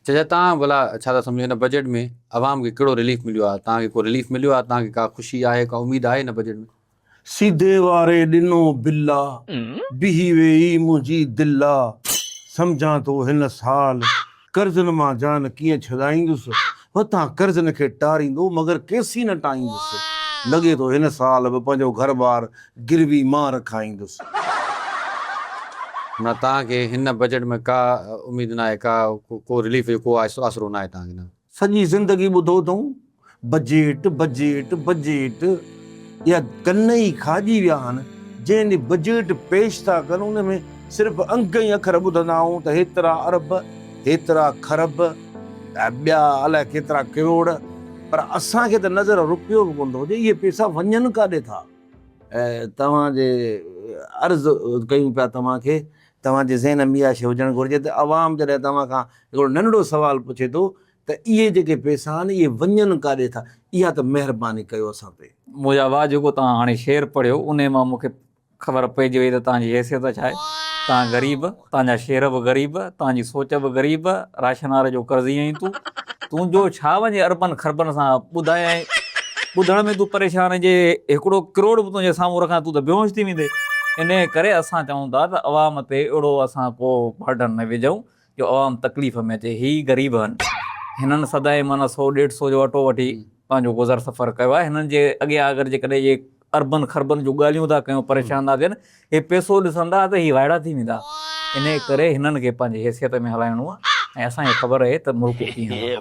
चाचा तव्हां भला छा था सम्झो हिन बजट में आवाम खे कहिड़ो रिलीफ मिलियो आहे? तव्हांखे को रिलीफ मिलियो आहे? तव्हांखे का ख़ुशी आहे, का उमेद आहे हिन बजट में? सीधे वारे ॾिनो बिल्ला बिही वेई मुंहिंजी दिला, सम्झां थो हिन साल कर्ज़नि मां जान कीअं छॾाईंदुसि, वतां कर्ज़नि खे टारींदो मगर केसी न टाईंदुसि, लॻे थो हिन साल बि पंहिंजो घर बार गिरवी मां रखाईंदुसि। माना तव्हांखे हिन बजट में का उमेद न आहे, को रिलीफ जो को आसरो न आहे तव्हांखे? न, सॼी ज़िंदगी ॿुधो अथऊं बजट बजट बजट, इहा कन ई खाॼी विया आहिनि। जंहिं ॾींहुं बजट पेश था कनि उन में सिर्फ़ु अंक ई अखर ॿुधंदा आहियूं त हेतिरा अरब, हेतिरा खरब, ॿिया अलाए केतिरा करोड़, पर असांखे त नज़र रुपयो बि कोन थो हुजे इहे पैसा वञनि काॾे था। ऐं तव्हांजे अर्ज़ु कयूं पिया तव्हांखे, तव्हांजे ज़हन में इहा शइ हुजणु घुरिजे त आवाम जॾहिं तव्हां खां हिकिड़ो नंढड़ो सुवालु पुछे थो त इहे जेके पैसा आहिनि इहे वञनि काॾे था, इहा त महिरबानी कयो असां ते। मुंहिंजा वाह जेको तव्हां हाणे शेर पढ़ियो उन मां मूंखे ख़बर पइजी वई त तव्हांजी हैसियत छा आहे। तव्हां ग़रीब, तव्हांजा शेर बि ग़रीब, तव्हांजी सोच बि ग़रीब, राशन वारे जो कर्ज़ ईअं ई तुंहिंजो छा वञे अरबनि खरबनि सां ॿुधाए, ॿुधण में तूं परेशान जे हिकिड़ो करोड़ बि तुंहिंजे साम्हूं रखां तूं त बेहोश थी वेंदे। इन करे असां चऊं था त अवाम ते अहिड़ो असां को बर्डन न विझूं जो अवाम तकलीफ़ में अचे। ही ग़रीब आहिनि, हिननि सदाईं माना 100-150 जो अटो वठी पंहिंजो गुज़र सफ़र कयो आहे। हिननि जे अॻियां अगरि जेकॾहिं इहे अरबनि खरबनि जूं ॻाल्हियूं था कयूं, परेशान था थियनि, हे पैसो ॾिसंदा त ही वाइड़ा थी वेंदा। इन करे हिननि खे पंहिंजी हैसियत में हलाइणो आहे ऐं असांखे ख़बर आहे त मुल्क कीअं